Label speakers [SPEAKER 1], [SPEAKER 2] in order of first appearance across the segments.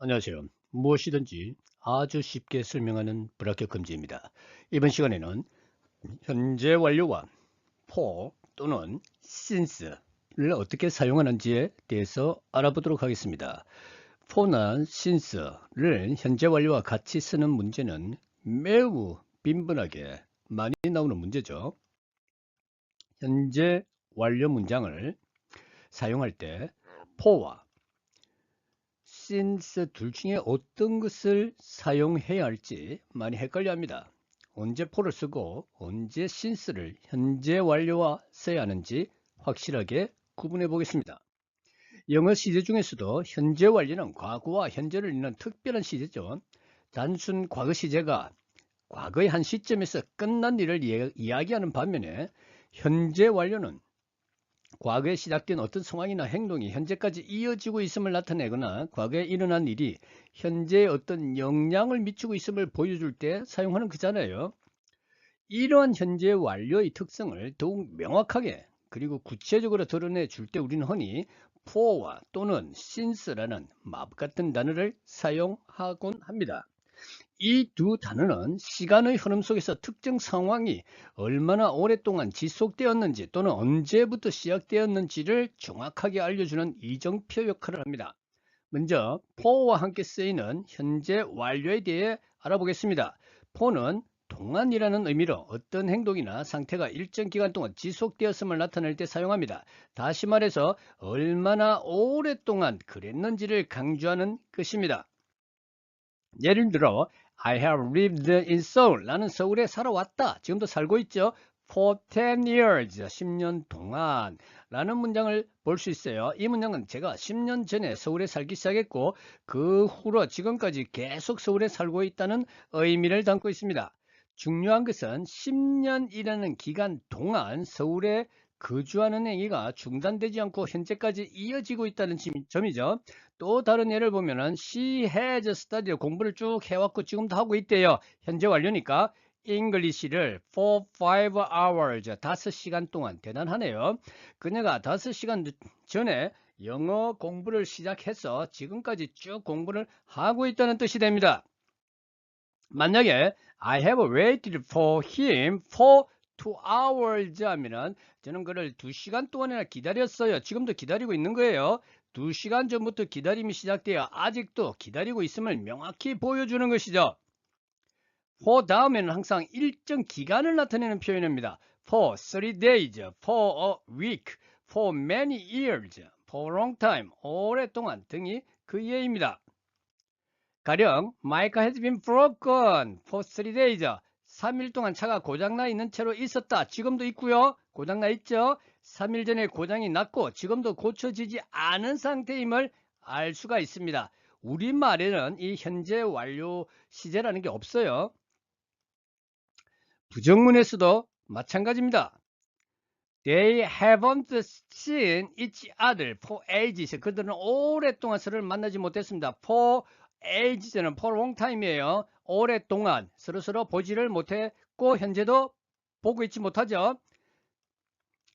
[SPEAKER 1] 안녕하세요. 무엇이든지 아주 쉽게 설명하는 불합격 금지입니다. 이번 시간에는 현재 완료와 for 또는 since를 어떻게 사용하는지에 대해서 알아보도록 하겠습니다. for나 since를 현재 완료와 같이 쓰는 문제는 매우 빈번하게 많이 나오는 문제죠. 현재 완료 문장을 사용할 때 for와 since 둘 중에 어떤 것을 사용해야 할지 많이 헷갈려 합니다. 언제 for를 쓰고 언제 since를 현재 완료와 써야 하는지 확실하게 구분해 보겠습니다. 영어 시제 중에서도 현재 완료는 과거와 현재를 잇는 특별한 시제죠. 단순 과거 시제가 과거의 한 시점에서 끝난 일을 이야기하는 반면에 현재 완료는 과거에 시작된 어떤 상황이나 행동이 현재까지 이어지고 있음을 나타내거나 과거에 일어난 일이 현재에 어떤 영향을 미치고 있음을 보여줄 때 사용하는 거잖아요. 이러한 현재 완료의 특성을 더욱 명확하게 그리고 구체적으로 드러내 줄 때 우리는 흔히 for와 또는 since라는 마법 같은 단어를 사용하곤 합니다. 이 두 단어는 시간의 흐름 속에서 특정 상황이 얼마나 오랫동안 지속되었는지 또는 언제부터 시작되었는지를 정확하게 알려주는 이정표 역할을 합니다. 먼저 for와 함께 쓰이는 현재 완료에 대해 알아보겠습니다. for는 동안이라는 의미로 어떤 행동이나 상태가 일정 기간 동안 지속되었음을 나타낼 때 사용합니다. 다시 말해서 얼마나 오랫동안 그랬는지를 강조하는 것입니다. 예를 들어 I have lived in Seoul. 나는 서울에 살아왔다. 지금도 살고 있죠. For 10 years. 10년 동안. 라는 문장을 볼 수 있어요. 이 문장은 제가 10년 전에 서울에 살기 시작했고 그 후로 지금까지 계속 서울에 살고 있다는 의미를 담고 있습니다. 중요한 것은 10년이라는 기간 동안 서울에 거주하는 행위가 중단되지 않고 현재까지 이어지고 있다는 점이죠. 또 다른 예를 보면은 she has studied 공부를 쭉 해왔고 지금도 하고 있대요. 현재 완료니까 English를 for 5 hours 5시간 동안 대단하네요. 그녀가 5시간 전에 영어 공부를 시작해서 지금까지 쭉 공부를 하고 있다는 뜻이 됩니다. 만약에 I have waited for him for 2 hours 하면은 저는 그를 2시간 동안이나 기다렸어요. 지금도 기다리고 있는 거예요. 2시간 전부터 기다림이 시작되어 아직도 기다리고 있음을 명확히 보여주는 것이죠. for 다음에는 항상 일정 기간을 나타내는 표현입니다. for 3 days, for a week, for many years, for a long time, 오랫동안 등이 그 예입니다. 가령 My car has been broken for 3 days. 3일 동안 차가 고장나 있는 채로 있었다. 지금도 있고요. 고장나 있죠. 3일 전에 고장이 났고 지금도 고쳐지지 않은 상태임을 알 수가 있습니다. 우리말에는 이 현재 완료 시제라는 게 없어요. 부정문에서도 마찬가지입니다. They haven't seen each other for ages. 그들은 오랫동안 서로를 만나지 못했습니다. For ages는 for long time이에요. 오랫동안 서로 보지를 못했고 현재도 보고 있지 못하죠.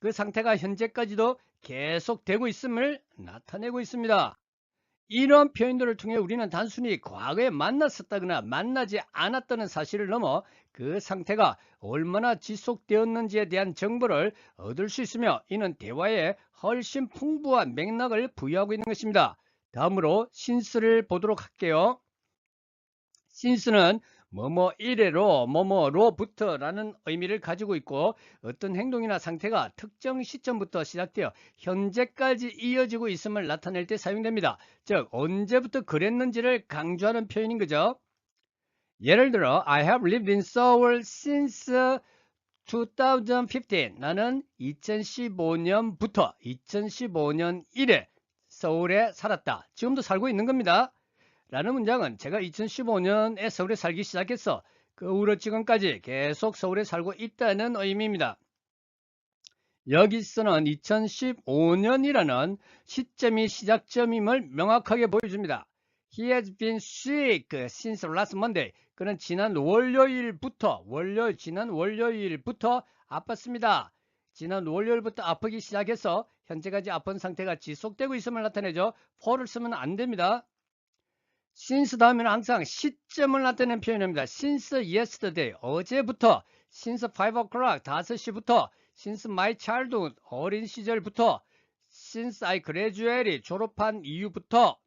[SPEAKER 1] 그 상태가 현재까지도 계속되고 있음을 나타내고 있습니다. 이런 표현들을 통해 우리는 단순히 과거에 만났었다거나 만나지 않았다는 사실을 넘어 그 상태가 얼마나 지속되었는지에 대한 정보를 얻을 수 있으며 이는 대화에 훨씬 풍부한 맥락을 부여하고 있는 것입니다. 다음으로 신스를 보도록 할게요. 신스는 뭐뭐 이래로 뭐뭐로부터 라는 의미를 가지고 있고 어떤 행동이나 상태가 특정 시점부터 시작되어 현재까지 이어지고 있음을 나타낼 때 사용됩니다. 즉 언제부터 그랬는지를 강조하는 표현인 거죠. 예를 들어 I have lived in Seoul since 2015. 나는 2015년부터 2015년 이래 서울에 살았다. 지금도 살고 있는 겁니다. 라는 문장은 제가 2015년에 서울에 살기 시작했어. 그 후로 지금까지 계속 서울에 살고 있다는 의미입니다. 여기서는 2015년이라는 시점이 시작점임을 명확하게 보여줍니다. He has been sick since last Monday. 그는 지난 월요일부터 지난 월요일부터 아팠습니다. 지난 월요일부터 아프기 시작해서 현재까지 아픈 상태가 지속되고 있음을 나타내죠. for를 쓰면 안 됩니다. since 다음에는 항상 시점을 나타내는 표현입니다. since yesterday, 어제부터, since 5 o'clock, 5시부터, since my childhood, 어린 시절부터, since I graduated, 졸업한 이후부터.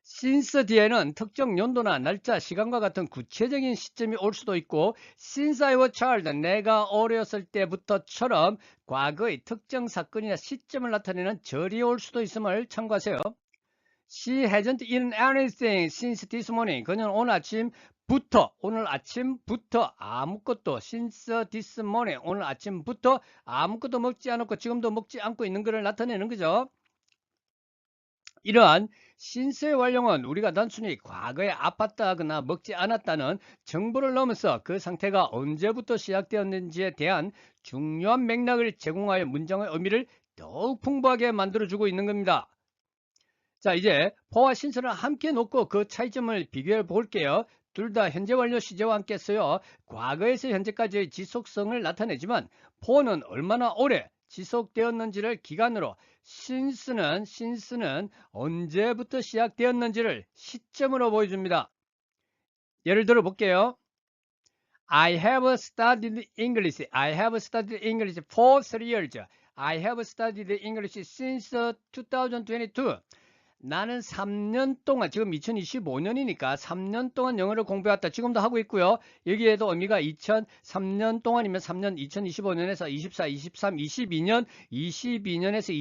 [SPEAKER 1] since 뒤에는 특정 연도나 날짜, 시간과 같은 구체적인 시점이 올 수도 있고 since I was child, 내가 어렸을 때부터처럼 과거의 특정 사건이나 시점을 나타내는 절이 올 수도 있음을 참고하세요. She hasn't eaten anything since this morning. 그녀는 오늘 아침부터 아무것도 since this morning, 오늘 아침부터 아무것도 먹지 않았고 지금도 먹지 않고 있는 것을 나타내는 거죠. 이러한 since의 활용은 우리가 단순히 과거에 아팠다거나 먹지 않았다는 정보를 넘어서 그 상태가 언제부터 시작되었는지에 대한 중요한 맥락을 제공하여 문장의 의미를 더욱 풍부하게 만들어주고 있는 겁니다. 자, 이제 for와 since를 함께 놓고 그 차이점을 비교해 볼게요. 둘 다 현재 완료 시제와 함께 써요. 과거에서 현재까지의 지속성을 나타내지만 for는 얼마나 오래 지속되었는지를 기간으로, since는 언제부터 시작되었는지를 시점으로 보여줍니다. 예를 들어 볼게요. I have studied English. I have studied English for 3 years. I have studied English since 2022. 나는 3년 동안, 지금 2025년이니까 3년 동안 영어를 공부해왔다. 지금도 하고 있고요. 여기에도 의미가 2003년 동안이면 3년, 2025년에서 24, 23, 22년, 22년에서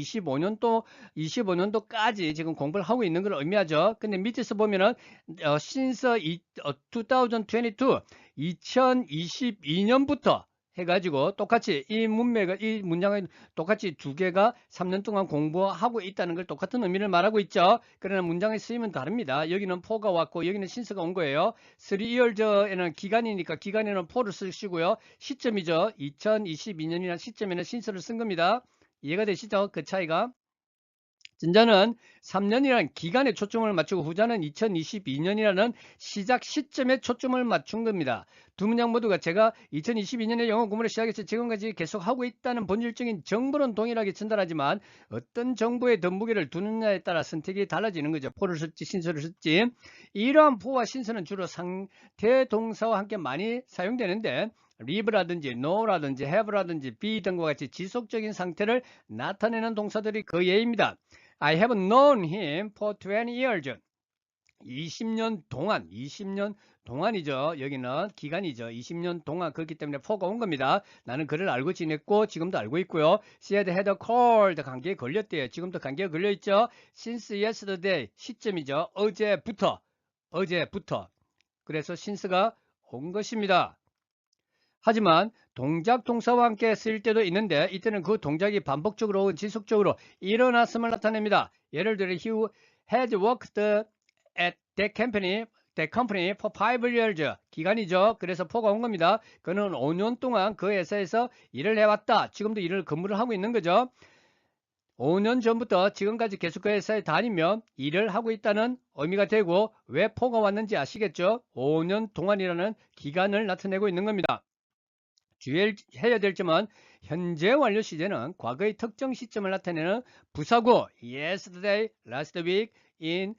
[SPEAKER 1] 25년도까지 지금 공부를 하고 있는 걸 의미하죠. 근데 밑에서 보면은 since 2022, 2022년부터 해가지고 똑같이 이 문장을 똑같이 두 개가 3년 동안 공부하고 있다는 걸 똑같은 의미를 말하고 있죠. 그러나 문장의 쓰임은 다릅니다. 여기는 for가 왔고 여기는 since가 온 거예요. 3 years에는 기간이니까 기간에는 for를 쓰시고요. 시점이죠. 2022년이라는 시점에는 since를 쓴 겁니다. 이해가 되시죠? 그 차이가. 전자는 3년이라는 기간에 초점을 맞추고 후자는 2022년이라는 시작 시점에 초점을 맞춘 겁니다. 두 문장 모두가 제가 2022년에 영어 공부를 시작해서 지금까지 계속하고 있다는 본질적인 정보는 동일하게 전달하지만 어떤 정보에 더 무게를 두느냐에 따라 선택이 달라지는 거죠. for를 쓸지 since를 쓸지. 이러한 for와 since는 주로 상대 동사와 함께 많이 사용되는데 live라든지 know라든지 have라든지 be 등과 같이 지속적인 상태를 나타내는 동사들이 그 예입니다. I have known him for 20 years. 20년 동안이죠. 여기는 기간이죠. 20년 동안. 그렇기 때문에 for가 온 겁니다. 나는 그를 알고 지냈고 지금도 알고 있고요. She had a cold. 감기에 걸렸대요. 지금도 감기에 걸려있죠. Since yesterday. 시점이죠. 어제부터. 그래서 since가 온 것입니다. 하지만 동작 동사와 함께 쓰일 때도 있는데 이때는 그 동작이 반복적으로 혹은 지속적으로 일어났음을 나타냅니다. 예를 들어 he had worked at that company for 5 years. 기간이죠. 그래서 for가 온 겁니다. 그는 5년 동안 그 회사에서 일을 해왔다. 지금도 근무를 하고 있는 거죠. 5년 전부터 지금까지 계속 그 회사에 다니며 일을 하고 있다는 의미가 되고 왜 for가 왔는지 아시겠죠? 5년 동안이라는 기간을 나타내고 있는 겁니다. 주의해야 될 점은 현재 완료 시제는 과거의 특정 시점을 나타내는 부사구 yesterday, last week, in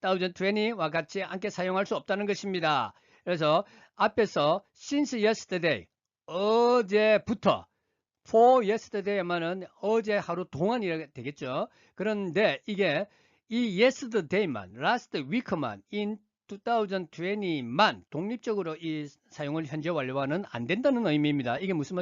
[SPEAKER 1] 2020와 같이 함께 사용할 수 없다는 것입니다. 그래서 앞에서 since yesterday, 어제부터 for yesterday만은 어제 하루 동안이 되겠죠. 그런데 이게 이 yesterday만, last week만, in 2020만 독립적으로 이 사용을 현재 완료와는 안 된다는 의미입니다. 이게 무슨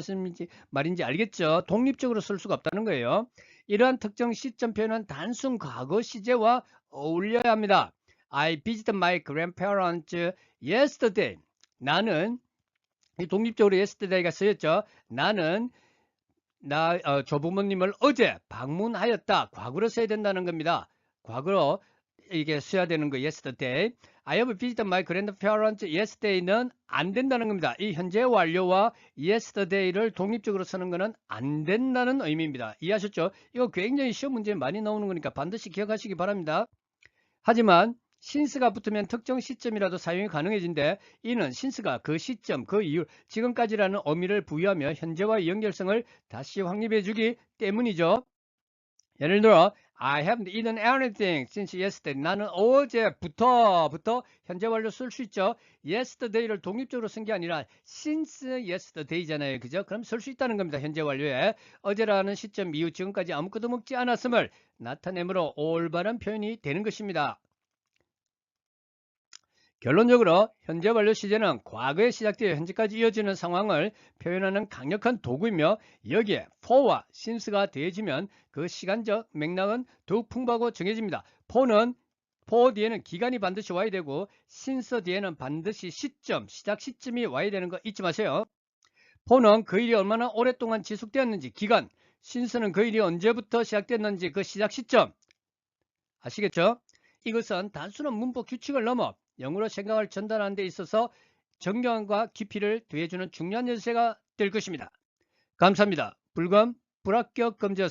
[SPEAKER 1] 말인지 알겠죠? 독립적으로 쓸 수가 없다는 거예요. 이러한 특정 시점 표현은 단순 과거 시제와 어울려야 합니다. I visited my grandparents yesterday. 나는 독립적으로 yesterday가 쓰였죠. 나는 조부모님을 어제 방문하였다. 과거로 써야 된다는 겁니다. 과거로 이게 써야 되는 거 yesterday. I have visited my grandparents yesterday는 안 된다는 겁니다. 이 현재 완료와 yesterday를 독립적으로 쓰는 거는 안 된다는 의미입니다. 이해하셨죠? 이거 굉장히 시험 문제에 많이 나오는 거니까 반드시 기억하시기 바랍니다. 하지만 since가 붙으면 특정 시점이라도 사용이 가능해진데 이는 since가 그 시점, 그 이유, 지금까지라는 의미를 부여하며 현재와 연결성을 다시 확립해 주기 때문이죠. 예를 들어 I haven't eaten anything since yesterday. 나는 어제부터 현재 완료 쓸 수 있죠. yesterday를 독립적으로 쓴 게 아니라 since yesterday잖아요. 그죠? 그럼 쓸 수 있다는 겁니다. 현재 완료에. 어제라는 시점 이후 지금까지 아무것도 먹지 않았음을 나타내므로 올바른 표현이 되는 것입니다. 결론적으로 현재 완료 시제는 과거에 시작되어 현재까지 이어지는 상황을 표현하는 강력한 도구이며 여기에 for와 since가 더해지면 그 시간적 맥락은 더욱 풍부하고 정해집니다. for 뒤에는 기간이 반드시 와야 되고 since 뒤에는 반드시 시점, 시작 시점이 와야 되는 거 잊지 마세요. for는 그 일이 얼마나 오랫동안 지속되었는지 기간, since는 그 일이 언제부터 시작됐는지 그 시작 시점. 아시겠죠? 이것은 단순한 문법 규칙을 넘어 영어로 생각을 전달하는 데 있어서 정교함과 깊이를 더해주는 중요한 열쇠가 될 것입니다. 감사합니다. 불금 불합격 금지였습니다.